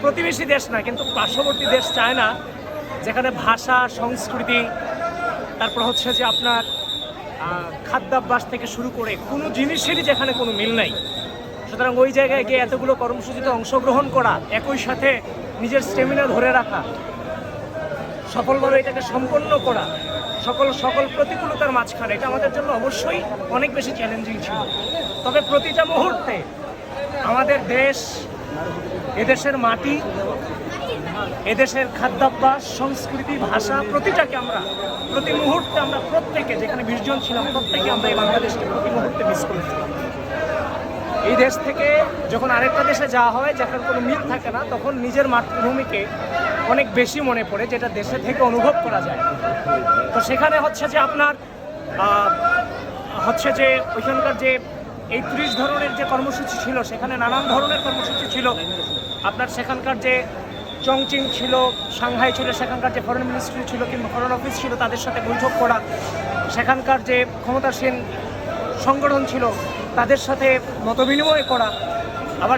প্রতিবেশী দেশ না, কিন্তু পার্শ্ববর্তী দেশ চায় না যেখানে ভাষা, সংস্কৃতি, তারপর হচ্ছে যে আপনার খাদ্যাভ্যাস থেকে শুরু করে কোনো জিনিসেরই যেখানে কোনো মিল নাই। সুতরাং ওই জায়গায় গিয়ে এতগুলো কর্মসূচিতে অংশগ্রহণ করা, একই সাথে নিজের স্টেমিনা ধরে রাখা, সফলভাবে এটাকে সম্পন্ন করা, সকল প্রতিকূলতার মাঝখানে, এটা আমাদের জন্য অবশ্যই অনেক বেশি চ্যালেঞ্জিং ছিল। তবে প্রতিটা মুহূর্তে আমাদের দেশ, এদেশের মাটি, এদেশের খাদ্যাভ্যাস, সংস্কৃতি, ভাষা, প্রতিটাকে আমরা প্রতি মুহূর্তে আমরা প্রত্যেকে, যেখানে 20 জন ছিলাম, প্রত্যেকে আমরা এই বাংলাদেশকে প্রতি মুহূর্তে মিস করেছিলাম। এই দেশ থেকে যখন আরেকটা দেশে যাওয়া হয়, যেখানে কোনো মিল থাকে না, তখন নিজের মাতৃভূমিকে অনেক বেশি মনে পড়ে, যেটা দেশে থেকে অনুভব করা যায়। তো সেখানে হচ্ছে যে আপনার হচ্ছে যে ওইখানকার যে এই 30 ধরনের যে কর্মসূচি ছিল, সেখানে নানান ধরনের কর্মসূচি ছিল। আপনার সেখানকার যে চংচিং ছিল, সাংহাই ছিল, সেখানকার যে ফরেন মিনিস্ট্রি ছিল কিংবা ফরেন অফিস ছিল, তাদের সাথে বৈঠক করা, সেখানকার যে ক্ষমতাসীন সংগঠন ছিল তাদের সাথে মতবিনিময় করা, আবার